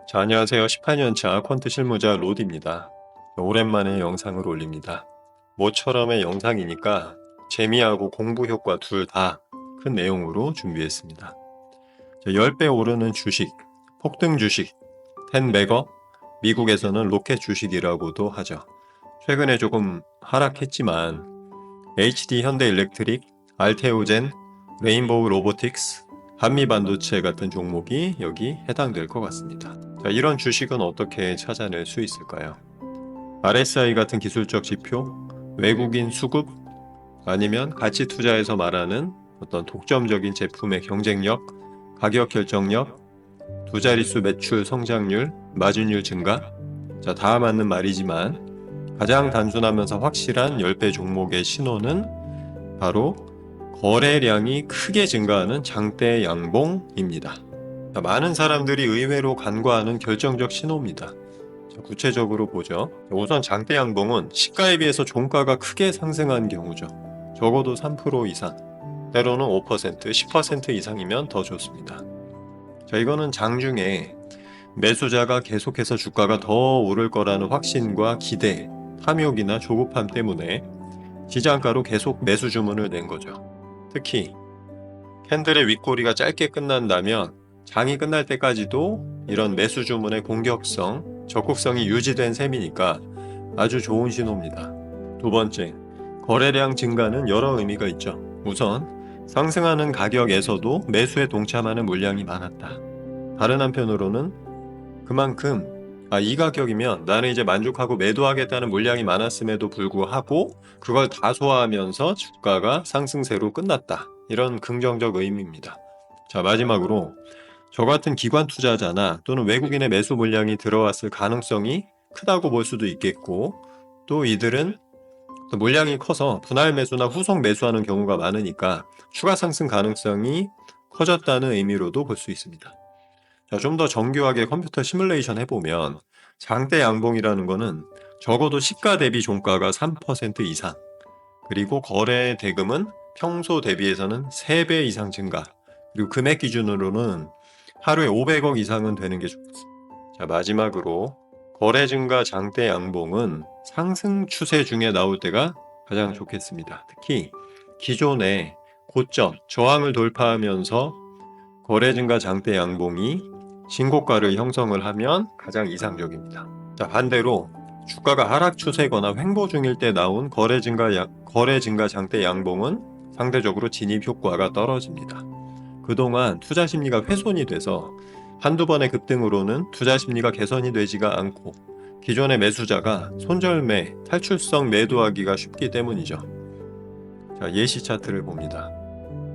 자, 안녕하세요. 18년차 퀀트 실무자 로드입니다. 오랜만에 영상을 올립니다. 모처럼의 영상이니까 재미하고 공부 효과 둘 다 큰 내용으로 준비했습니다. 자, 10배 오르는 주식, 폭등 주식, 텐베거, 미국에서는 로켓 주식이라고도 하죠. 최근에 조금 하락했지만 HD 현대일렉트릭, 알테오젠, 레인보우 로보틱스, 한미반도체 같은 종목이 여기 해당될 것 같습니다. 자, 이런 주식은 어떻게 찾아낼 수 있을까요? RSI 같은 기술적 지표, 외국인 수급, 아니면 가치 투자에서 말하는 어떤 독점적인 제품의 경쟁력, 가격 결정력, 두 자릿수 매출 성장률, 마진율 증가. 자, 다 맞는 말이지만 가장 단순하면서 확실한 10배 종목의 신호는 바로 거래량이 크게 증가하는 장대 양봉입니다. 자, 많은 사람들이 의외로 간과하는 결정적 신호입니다. 자, 구체적으로 보죠. 우선 장대 양봉은 시가에 비해서 종가가 크게 상승한 경우죠. 적어도 3% 이상, 때로는 5%, 10% 이상이면 더 좋습니다. 자, 이거는 장중에 매수자가 계속해서 주가가 더 오를 거라는 확신과 기대, 탐욕이나 조급함 때문에 시장가로 계속 매수 주문을 낸 거죠. 특히 캔들의 윗꼬리가 짧게 끝난다면 장이 끝날 때까지도 이런 매수 주문의 공격성, 적극성이 유지된 셈이니까 아주 좋은 신호입니다. 두 번째, 거래량 증가는 여러 의미가 있죠. 우선 상승하는 가격에서도 매수에 동참하는 물량이 많았다. 다른 한편으로는 그만큼 이 가격이면 나는 이제 만족하고 매도하겠다는 물량이 많았음에도 불구하고 그걸 다 소화하면서 주가가 상승세로 끝났다. 이런 긍정적 의미입니다. 자, 마지막으로 저 같은 기관 투자자나 또는 외국인의 매수 물량이 들어왔을 가능성이 크다고 볼 수도 있겠고, 또 이들은 또 물량이 커서 분할 매수나 후속 매수하는 경우가 많으니까 추가 상승 가능성이 커졌다는 의미로도 볼 수 있습니다. 자, 좀 더 정교하게 컴퓨터 시뮬레이션 해보면 장대 양봉이라는 거는 적어도 시가 대비 종가가 3% 이상, 그리고 거래 대금은 평소 대비해서는 3배 이상 증가, 그리고 금액 기준으로는 하루에 500억 이상은 되는 게 좋습니다. 자, 마지막으로 거래 증가 장대 양봉은 상승 추세 중에 나올 때가 가장 좋겠습니다. 특히 기존의 고점, 저항을 돌파하면서 거래 증가 장대 양봉이 신고가를 형성을 하면 가장 이상적입니다. 자, 반대로 주가가 하락 추세거나 횡보 중일 때 나온 거래 증가 장대 양봉은 상대적으로 진입 효과가 떨어집니다. 그동안 투자 심리가 훼손이 돼서 한두 번의 급등으로는 투자 심리가 개선이 되지가 않고 기존의 매수자가 손절매, 탈출성 매도하기가 쉽기 때문이죠. 자, 예시 차트를 봅니다.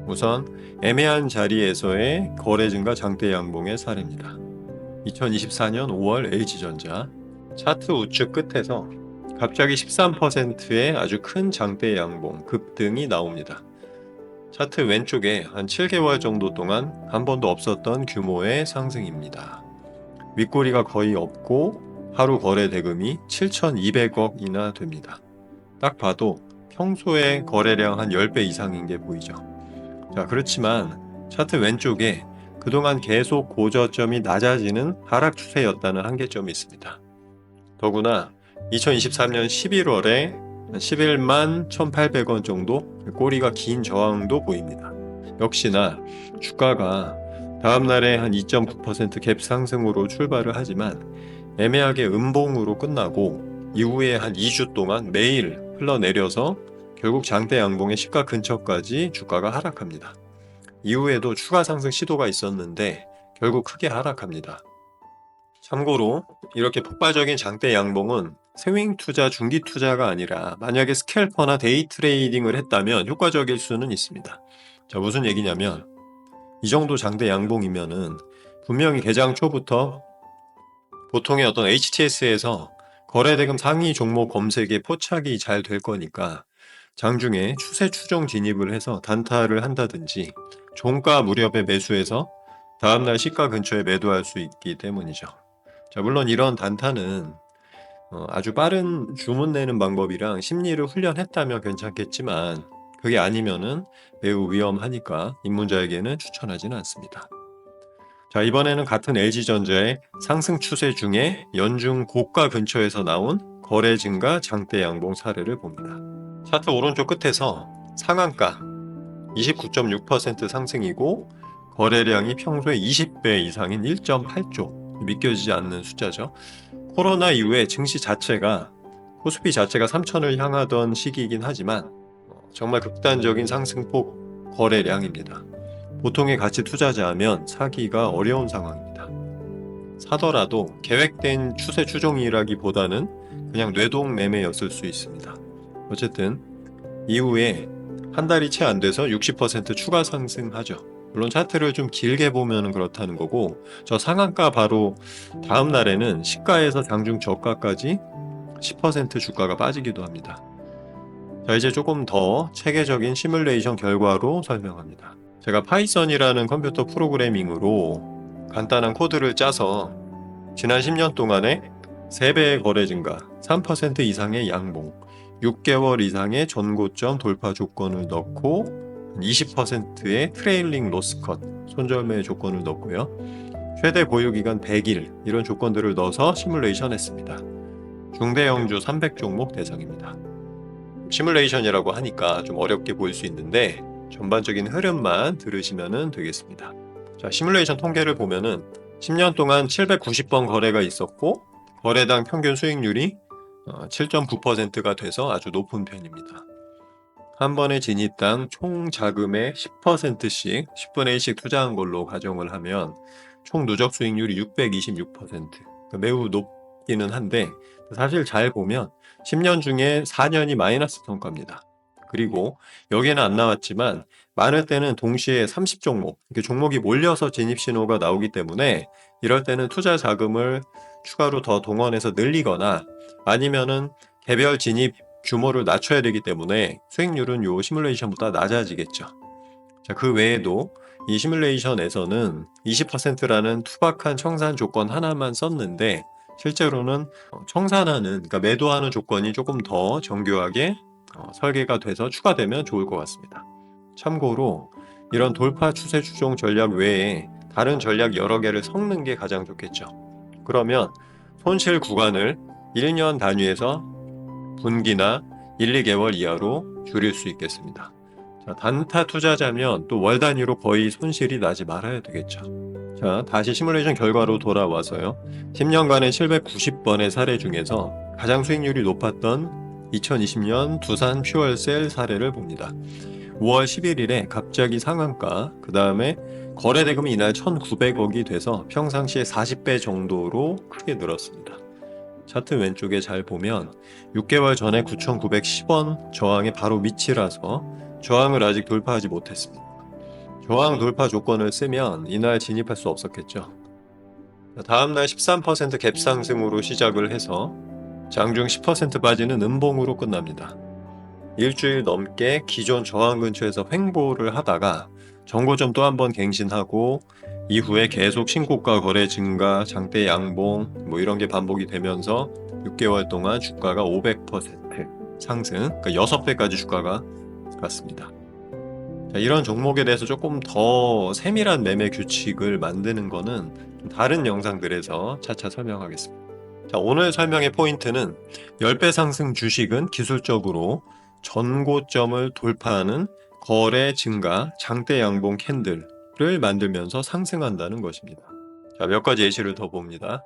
우선 애매한 자리에서의 거래 증가 장대 양봉의 사례입니다. 2024년 5월 LG전자 차트 우측 끝에서 갑자기 13%의 아주 큰 장대 양봉 급등이 나옵니다. 차트 왼쪽에 한 7개월 정도 동안 한 번도 없었던 규모의 상승입니다. 윗꼬리가 거의 없고 하루 거래 대금이 7,200억이나 됩니다. 딱 봐도 평소에 거래량 한 10배 이상인 게 보이죠. 자, 그렇지만 차트 왼쪽에 그동안 계속 고저점이 낮아지는 하락 추세였다는 한계점이 있습니다. 더구나 2023년 11월에 11만 1,800원 정도 꼬리가 긴 저항도 보입니다. 역시나 주가가 다음날에 한 2.9% 갭 상승으로 출발을 하지만 애매하게 음봉으로 끝나고 이후에 한 2주 동안 매일 흘러내려서 결국 장대 양봉의 시가 근처까지 주가가 하락합니다. 이후에도 추가 상승 시도가 있었는데 결국 크게 하락합니다. 참고로 이렇게 폭발적인 장대 양봉은 스윙 투자, 중기 투자가 아니라 만약에 스캘퍼나 데이 트레이딩을 했다면 효과적일 수는 있습니다. 자, 무슨 얘기냐면 이 정도 장대 양봉이면은 분명히 개장 초부터 보통의 어떤 HTS에서 거래대금 상위 종목 검색에 포착이 잘 될 거니까 장중에 추세 추정 진입을 해서 단타를 한다든지 종가 무렵에 매수해서 다음날 시가 근처에 매도할 수 있기 때문이죠. 자, 물론 이런 단타는 아주 빠른 주문 내는 방법이랑 심리를 훈련했다면 괜찮겠지만 그게 아니면은 매우 위험하니까 입문자에게는 추천하지는 않습니다. 자, 이번에는 같은 LG전자의 상승 추세 중에 연중 고가 근처에서 나온 거래 증가 장대 양봉 사례를 봅니다. 차트 오른쪽 끝에서 상한가 29.6% 상승이고 거래량이 평소의 20배 이상인 1.8조, 믿겨지지 않는 숫자죠. 코로나 이후에 증시 자체가 코스피 자체가 3천을 향하던 시기이긴 하지만 정말 극단적인 상승폭 거래량입니다. 보통의 가치 투자자면 사기가 어려운 상황입니다. 사더라도 계획된 추세 추종이라기보다는 그냥 뇌동 매매였을 수 있습니다. 어쨌든 이후에 한 달이 채 안 돼서 60% 추가 상승하죠. 물론 차트를 좀 길게 보면 그렇다는 거고, 저 상한가 바로 다음 날에는 시가에서 장중 저가까지 10% 주가가 빠지기도 합니다. 자, 이제 조금 더 체계적인 시뮬레이션 결과로 설명합니다. 제가 파이썬이라는 컴퓨터 프로그래밍으로 간단한 코드를 짜서 지난 10년 동안에 3배의 거래 증가, 3% 이상의 양봉, 6개월 이상의 전고점 돌파 조건을 넣고 20%의 트레일링 로스 컷, 손절매 조건을 넣고요. 최대 보유기간 100일 이런 조건들을 넣어서 시뮬레이션 했습니다. 중대형주 300종목 대상입니다. 시뮬레이션이라고 하니까 좀 어렵게 보일 수 있는데 전반적인 흐름만 들으시면 되겠습니다. 자, 시뮬레이션 통계를 보면은 10년 동안 790번 거래가 있었고 거래당 평균 수익률이 7.9%가 돼서 아주 높은 편입니다. 한 번의 진입당 총 자금의 10%씩 10분의 1씩 투자한 걸로 가정을 하면 총 누적 수익률이 626%. 그러니까 매우 높기는 한데 사실 잘 보면 10년 중에 4년이 마이너스 성과입니다. 그리고 여기에는 안 나왔지만 많을 때는 동시에 30종목, 이렇게 종목이 몰려서 진입 신호가 나오기 때문에 이럴 때는 투자 자금을 추가로 더 동원해서 늘리거나 아니면은 개별 진입 규모를 낮춰야 되기 때문에 수익률은 요 시뮬레이션보다 낮아지겠죠. 자, 그 외에도 이 시뮬레이션에서는 20%라는 투박한 청산 조건 하나만 썼는데 실제로는 청산하는, 그러니까 매도하는 조건이 조금 더 정교하게 설계가 돼서 추가되면 좋을 것 같습니다. 참고로 이런 돌파 추세 추종 전략 외에 다른 전략 여러 개를 섞는 게 가장 좋겠죠. 그러면 손실 구간을 1년 단위에서 분기나 1, 2개월 이하로 줄일 수 있겠습니다. 자, 단타 투자자면 또 월 단위로 거의 손실이 나지 말아야 되겠죠. 자, 다시 시뮬레이션 결과로 돌아와서요. 10년간의 790번의 사례 중에서 가장 수익률이 높았던 2020년 두산 퓨얼셀 사례를 봅니다. 5월 11일에 갑자기 상한가, 그 다음에 거래 대금이 이날 1,900억이 돼서 평상시에 40배 정도로 크게 늘었습니다. 차트 왼쪽에 잘 보면 6개월 전에 9,910원 저항의 바로 밑이라서 저항을 아직 돌파하지 못했습니다. 저항 돌파 조건을 쓰면 이날 진입할 수 없었겠죠. 다음날 13% 갭 상승으로 시작을 해서 장중 10% 빠지는 음봉으로 끝납니다. 일주일 넘게 기존 저항 근처에서 횡보를 하다가 정고점 또 한 번 갱신하고 이후에 계속 신고가 거래 증가, 장대 양봉 뭐 이런 게 반복이 되면서 6개월 동안 주가가 500% 상승, 그러니까 6배까지 주가가 갔습니다. 자, 이런 종목에 대해서 조금 더 세밀한 매매 규칙을 만드는 거는 다른 영상들에서 차차 설명하겠습니다. 자, 오늘 설명의 포인트는 10배 상승 주식은 기술적으로 전고점을 돌파하는 거래 증가, 장대 양봉 캔들을 만들면서 상승한다는 것입니다. 자, 몇 가지 예시를 더 봅니다.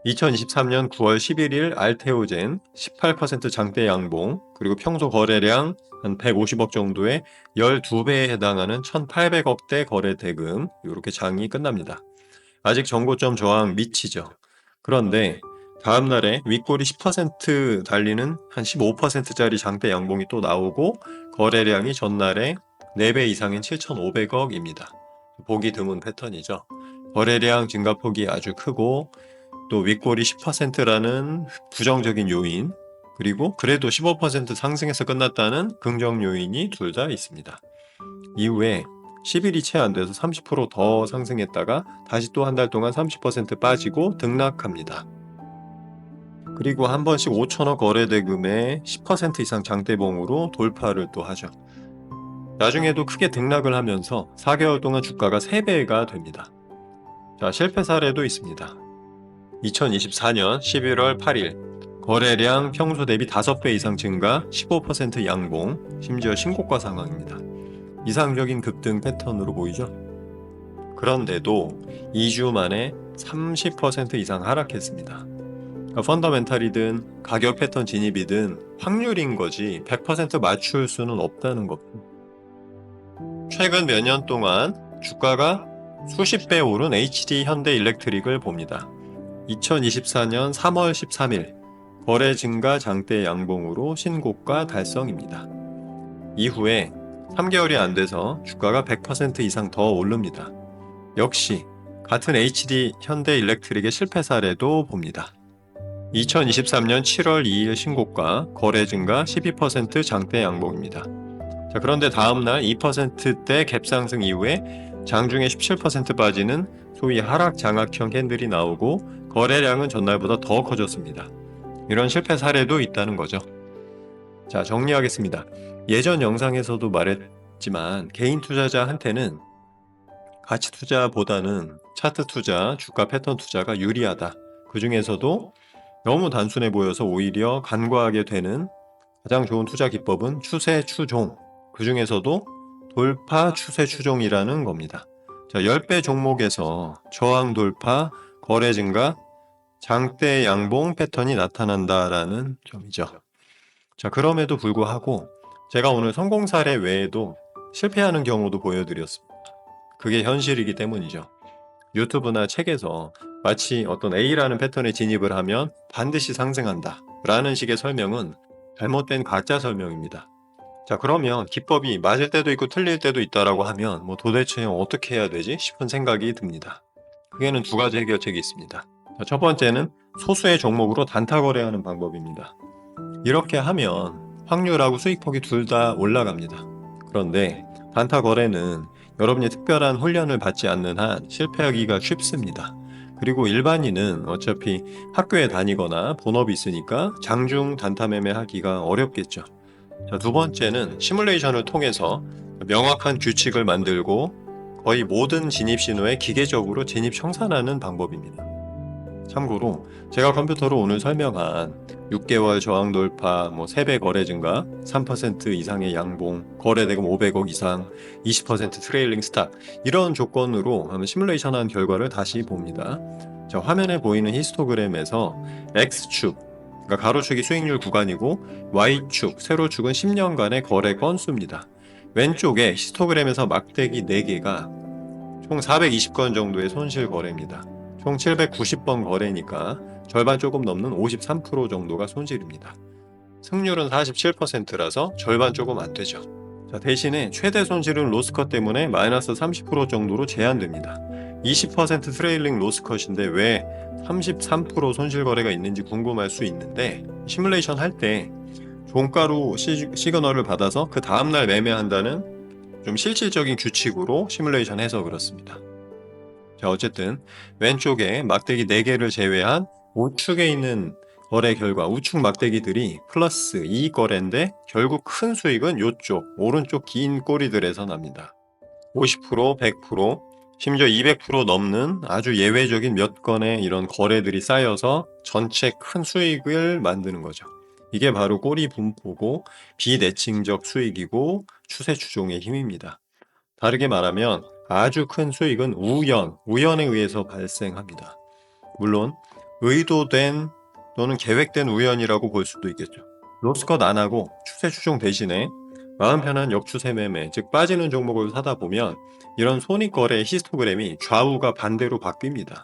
2023년 9월 11일 알테오젠 18% 장대 양봉, 그리고 평소 거래량 한 150억 정도의 12배에 해당하는 1,800억대 거래 대금, 이렇게 장이 끝납니다. 아직 전고점 저항 미치죠. 그런데 다음 날에 윗골이 10% 달리는 한 15%짜리 장대 양봉이 또 나오고 거래량이 전날에 4배 이상인 7,500억입니다. 보기 드문 패턴이죠. 거래량 증가폭이 아주 크고 또 윗골이 10%라는 부정적인 요인, 그리고 그래도 15% 상승해서 끝났다는 긍정 요인이 둘 다 있습니다. 이후에 10일이 채 안 돼서 30%더 상승했다가 다시 또 한 달 동안 30% 빠지고 등락합니다. 그리고 한 번씩 5천억 거래 대금의 10% 이상 장대봉으로 돌파를 또 하죠. 나중에도 크게 등락을 하면서 4개월 동안 주가가 3배가 됩니다. 자, 실패 사례도 있습니다. 2024년 11월 8일 거래량 평소 대비 5배 이상 증가, 15% 양봉, 심지어 신고가 상황입니다. 이상적인 급등 패턴으로 보이죠? 그런데도 2주 만에 30% 이상 하락했습니다. 펀더멘탈이든 가격 패턴 진입이든 확률인 거지 100% 맞출 수는 없다는 겁니다. 최근 몇 년 동안 주가가 수십 배 오른 HD 현대일렉트릭을 봅니다. 2024년 3월 13일 거래 증가 장대 양봉으로 신고가 달성입니다. 이후에 3개월이 안 돼서 주가가 100% 이상 더 오릅니다. 역시 같은 HD 현대일렉트릭의 실패 사례도 봅니다. 2023년 7월 2일 신고가 거래 증가 12% 장대 양봉입니다. 자, 그런데 다음날 2%대 갭상승 이후에 장중에 17% 빠지는 소위 하락 장악형 캔들이 나오고 거래량은 전날보다 더 커졌습니다. 이런 실패 사례도 있다는 거죠. 자, 정리하겠습니다. 예전 영상에서도 말했지만 개인 투자자한테는 가치 투자보다는 차트 투자, 주가 패턴 투자가 유리하다. 그 중에서도 너무 단순해 보여서 오히려 간과하게 되는 가장 좋은 투자 기법은 추세 추종. 그 중에서도 돌파 추세 추종이라는 겁니다. 자, 10배 종목에서 저항 돌파, 거래 증가, 장대 양봉 패턴이 나타난다라는 점이죠. 자, 그럼에도 불구하고 제가 오늘 성공 사례 외에도 실패하는 경우도 보여드렸습니다. 그게 현실이기 때문이죠. 유튜브나 책에서 마치 어떤 A라는 패턴에 진입을 하면 반드시 상승한다 라는 식의 설명은 잘못된 가짜 설명입니다. 자, 그러면 기법이 맞을 때도 있고 틀릴 때도 있다라고 하면 도대체 어떻게 해야 되지 싶은 생각이 듭니다. 그게는 두 가지 해결책이 있습니다. 자, 첫 번째는 소수의 종목으로 단타 거래하는 방법입니다. 이렇게 하면 확률하고 수익폭이 둘 다 올라갑니다. 그런데 단타 거래는 여러분이 특별한 훈련을 받지 않는 한 실패하기가 쉽습니다. 그리고 일반인은 어차피 학교에 다니거나 본업이 있으니까 장중 단타 매매하기가 어렵겠죠. 자, 두 번째는 시뮬레이션을 통해서 명확한 규칙을 만들고 거의 모든 진입 신호에 기계적으로 진입 청산하는 방법입니다. 참고로 제가 컴퓨터로 오늘 설명한 6개월 저항 돌파, 3배 거래 증가, 3% 이상의 양봉, 거래대금 500억 이상, 20% 트레일링 스탑 이런 조건으로 한번 시뮬레이션한 결과를 다시 봅니다. 자, 화면에 보이는 히스토그램에서 X축, 그러니까 가로축이 수익률 구간이고 Y축, 세로축은 10년간의 거래 건수입니다. 왼쪽에 히스토그램에서 막대기 4개가 총 420건 정도의 손실 거래입니다. 총 790번 거래니까 절반 조금 넘는 53% 정도가 손실입니다. 승률은 47%라서 절반 조금 안 되죠. 자, 대신에 최대 손실은 로스컷 때문에 마이너스 30% 정도로 제한됩니다. 20% 트레일링 로스컷인데 왜 33% 손실 거래가 있는지 궁금할 수 있는데 시뮬레이션 할 때 종가로 시그널을 받아서 그 다음날 매매한다는 좀 실질적인 규칙으로 시뮬레이션 해서 그렇습니다. 자, 어쨌든 왼쪽에 막대기 4개를 제외한 우측에 있는 거래 결과 우측 막대기들이 플러스 2거래인데 결국 큰 수익은 이쪽 오른쪽 긴 꼬리들에서 납니다. 50%, 100%, 심지어 200% 넘는 아주 예외적인 몇 건의 이런 거래들이 쌓여서 전체 큰 수익을 만드는 거죠. 이게 바로 꼬리 분포고 비내칭적 수익이고 추세 추종의 힘입니다. 다르게 말하면 아주 큰 수익은 우연에 의해서 발생합니다. 물론 의도된 또는 계획된 우연이라고 볼 수도 있겠죠. 로스컷 안 하고 추세 추종 대신에 마음 편한 역추세 매매, 즉 빠지는 종목을 사다 보면 이런 손익거래의 히스토그램이 좌우가 반대로 바뀝니다.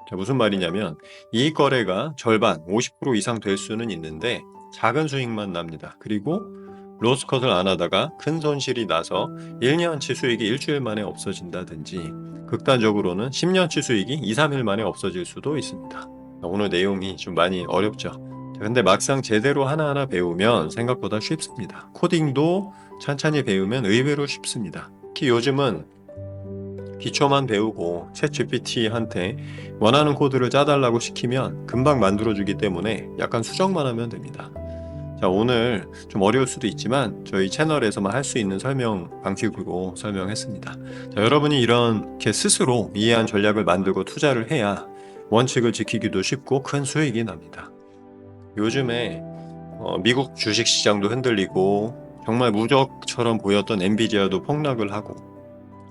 자, 무슨 말이냐면 이 거래가 절반 50% 이상 될 수는 있는데 작은 수익만 납니다. 그리고 로스컷을 안 하다가 큰 손실이 나서 1년치 수익이 일주일 만에 없어진다든지 극단적으로는 10년치 수익이 2, 3일 만에 없어질 수도 있습니다. 오늘 내용이 좀 많이 어렵죠. 근데 막상 제대로 하나하나 배우면 생각보다 쉽습니다. 코딩도 찬찬히 배우면 의외로 쉽습니다. 특히 요즘은 기초만 배우고 챗GPT한테 원하는 코드를 짜달라고 시키면 금방 만들어주기 때문에 약간 수정만 하면 됩니다. 자, 오늘 좀 어려울 수도 있지만 저희 채널에서만 할 수 있는 설명 방식으로 설명했습니다. 자, 여러분이 이렇게 스스로 이해한 전략을 만들고 투자를 해야 원칙을 지키기도 쉽고 큰 수익이 납니다. 요즘에 미국 주식 시장도 흔들리고 정말 무적처럼 보였던 엔비디아도 폭락을 하고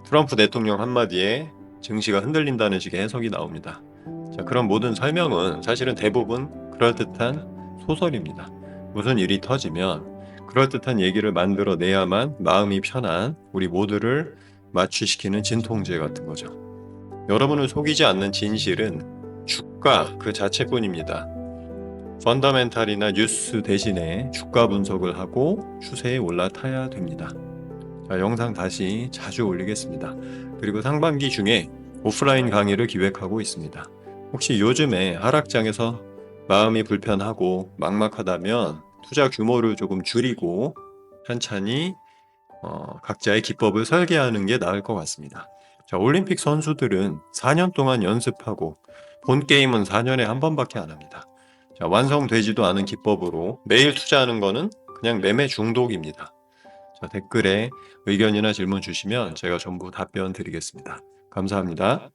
트럼프 대통령 한마디에 증시가 흔들린다는 식의 해석이 나옵니다. 자, 그런 모든 설명은 사실은 대부분 그럴듯한 소설입니다. 무슨 일이 터지면 그럴듯한 얘기를 만들어내야만 마음이 편한 우리 모두를 마취시키는 진통제 같은 거죠. 여러분을 속이지 않는 진실은 주가 그 자체뿐입니다. 펀더멘탈이나 뉴스 대신에 주가 분석을 하고 추세에 올라타야 됩니다. 자, 영상 다시 자주 올리겠습니다. 그리고 상반기 중에 오프라인 강의를 기획하고 있습니다. 혹시 요즘에 하락장에서 마음이 불편하고 막막하다면 투자 규모를 조금 줄이고 천천히 각자의 기법을 설계하는 게 나을 것 같습니다. 자, 올림픽 선수들은 4년 동안 연습하고 본 게임은 4년에 한 번밖에 안 합니다. 자, 완성되지도 않은 기법으로 매일 투자하는 거는 그냥 매매 중독입니다. 자, 댓글에 의견이나 질문 주시면 제가 전부 답변 드리겠습니다. 감사합니다.